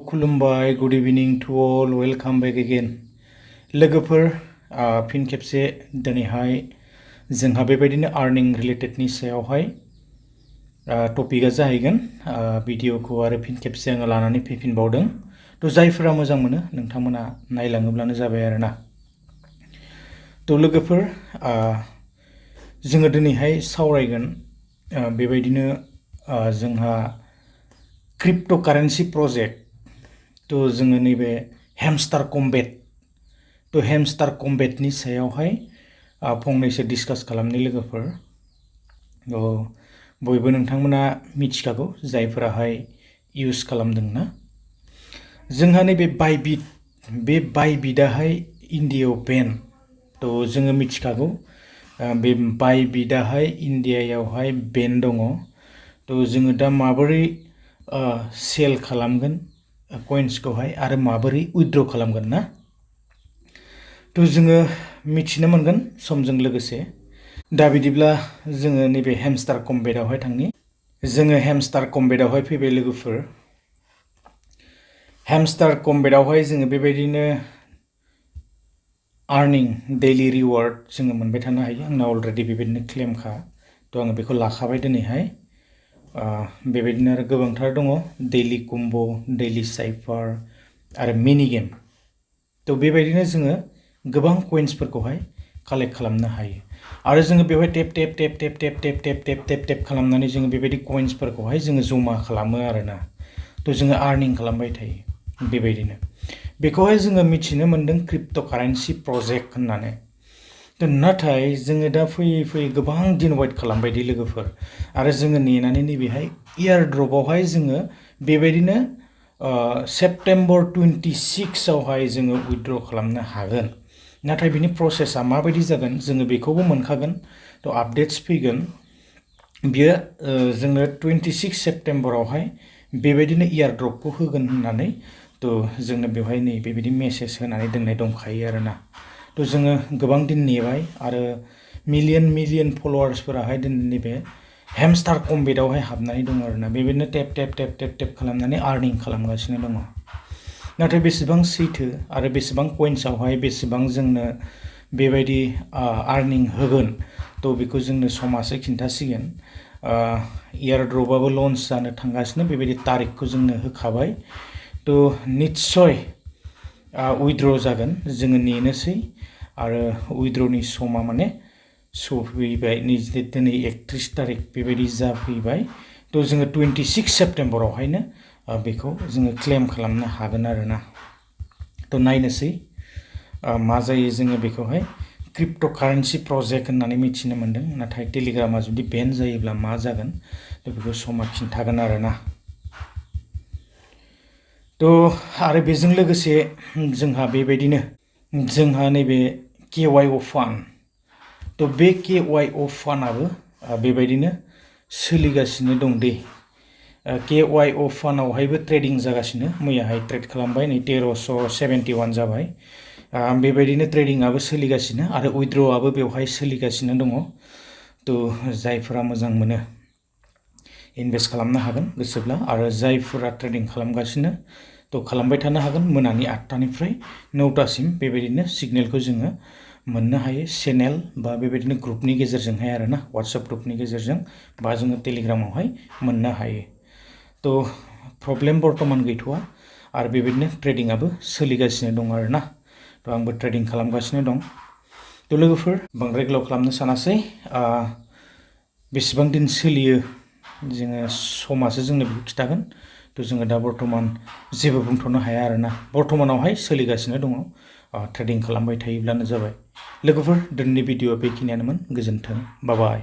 खुलुमबाय, good evening to all, welcome back again. लोगोफोर, फिन खेबसे दिनैहाय जोंहा बेबायदिनो आर्निं रिलेटेडनि सायावहाय टपिकआ जाहैगोन। भिडिअखौ आरो फिन खेबसे आङो लानानै फैफिनबावदों। थ' जायफोरा मोजां मोनो नोंथांमोना नायलाङोब्लानो जाबाय आरोना। थ' लोगोफोर, जोङो दिनैहाय सावरायगोन बेबायदिनो जोंहा क्रिप्ट'कारेन्सि प्रजेक्ट। तो जोङो नैबे हेमस्टार कम्बेट तो हेमस्टार कम्बेटनि सायावहाय फंनैसो डिसकास खालामनो लोगोफोर। बयबो नोंथांमोना मिथिखागौ जायफोराहाय इउज खालामदोंना। जोंहा नैबे बायबिटआहाय इन्डियायाव बेन। तो जोङो मिथिखागौ बे बायबिटआहाय इन्डियायावहाय बेन दङ। तो जोङो दा माबोरै सेल खालामगोन कइन्सखौहाय आरो माबोरै उइथड्र खालामगोन ना। तो जोङो मिथिनो मोनगोन समजों लोगोसे। दा बिदिब्ला जोङो नैबे हेमस्टार कम्बेटआवहाय थांनि। जोङो हेमस्टार कम्बेटआवहाय फैबाय लोगोफोर। हेमस्टार कम्बेटआवहाय जोङो बेबायदिनो आर्निं डेइलि रिवार्ड जोङो मोनबाय थानो हायो। आंना अलरेडि बेबायदिनो क्लेमखा। तो आङो बेखौ लाखाबाय दिनैहाय। बेबायदिनो आरो गोबांथार दङ, डेइलि कम्ब, डेइलि साइफार आरो मिनि गेम। तो बेबायदिनो जोङो गोबां कइन्सफोरखौहाय कालेक्ट खालामनो हायो आरो जोङो बेवहाय टेप खालामनानै जोङो बेबायदि कइन्सफोरखौहाय जोङो जमा खालामो आरोना। तो जोङो आर्निं खालामबाय थायो बेबायदिनो। बेखौहाय जोङो मिथिनो मोन्दों क्रिप्ट'कारेन्सि प्रजेक्ट होननानै। तो नाथाय जोङो दा फैयै फैयै गोबां दिन वेट खालामबाय दि लोगोफोर, आरो जोङो नेनानै नैबेहाय एयारड्रपआवहाय जोङो बेबायदिनो सेप्टेम्बर 26आवहाय जोङो उइथड्र खालामनो हागोन। नाथाय बिनि प्रसेसा माबायदि जागोन जोङो बेखौबो मोनखागोन। तो आपडेट्स फैगोन बियो जोंनो 26 सेप्टेम्बरावहाय बेबायदिनो एयारड्रपखौ होगोन होननानै। तो जोंनो बेवहाय नै बेबायदि मेसेज होनानै दोननाय दंखायो आरोना। तो जोङो गोबां दिन नेबाय आरो मिलियन फलोवार्सफोराहाय दिनै नैबे हेमस्टार कम्बेटआवहाय हाबनानै दङ आरोना। बेबायदिनो टेप खालामनानै आर्निं खालामगासिनो दङ। नाथाय बेसेबां सैथो आरो बेसेबां कइन्सआवहाय बेसेबां जोंनो बेबायदि आर्निं होगोन, तो बेखौ जोंनो समासो खिन्थासिगोन। एयारड्रपआबो लन्च जानो थांगासिनो, बेबायदि तारिखखौ जोंनो होखाबाय। तो निस्सय उइथड्र जागोन, जोङो नेनोसै। आरो उइथड्रनि समा माने सफैबाय, दिनै 31 तारिख बेबायदि जाफैबाय। तो जोङो 26 सेप्टेम्बरावहायनो बेखौ जोङो क्लेम खालामनो हागोन आरोना। तो नायनोसै मा जायो। जोङो बेखौहाय क्रिप्ट'कारेन्सि प्रजेक्ट होननानै मिथिनो मोन्दों। नाथाय टेलिग्रामा जुदि बेन जायोब्ला मा जागोन, तो बेखौ समा खिन्थागोन आरोना। तो आरो बेजों लोगोसे जोंहा बेबायदिनो जोंहा नैबे KYO फान्ड। तो बे KYO फान्डआबो बेबायदिनो सोलिगासिनो दं दे। KYO फान्डआवहायबो ट्रेडिं जागासिनो। मैयाहाय ट्रेड खालामबाय, नै 1371 जाबाय। बेबायदिनो ट्रेडिंआबो सोलिगासिनो आरो उइथड्रआबो बेवहाय सोलिगासिनो दङ। तो जायफोरा मोजां मोनो इनभेस्ट खालामनो हागोन गोसोब्ला, आरो जायफोरा ट्रेडिं खालामगासिनो तो खालामबाय थानो हागोन। मोनानि 8टानिफ्राय 9टासिम बेबायदिनो सिगनेलखौ जोङो मोननो हायो चेनेल बा बेबायदिनो ग्रुपनि गेजेरजोंहाय आरोना, वाट्सएप ग्रुपनि गेजेरजों बा जोङो टेलिग्रामावहाय मोननो हायो। तो प्रब्लेम बर्थमान गैथ'वा आरो बेबायदिनो ट्रेडिंआबो सोलिगासिनो दं आरोना। तो आंबो ट्रेडिं खालामगासिनो दं। तो लोगोफोर, बांद्राय गोलाव खालामनो सानासै। बेसेबां दिन सोलियो जोङो समासो जोंनो बेखौ खिथागोन। तो जोङो दा बर्थमान जेबो बुंथ'नो हाया आरोना। बर्थमानावहाय सोलिगासिनो दङ। ट्रेडिं खालामबाय थायोब्लानो जाबाय। लोगोफोर, दिनैनि भिडिअआ बेखिनियानोमोन। गोजोन्थों, बाय बाय।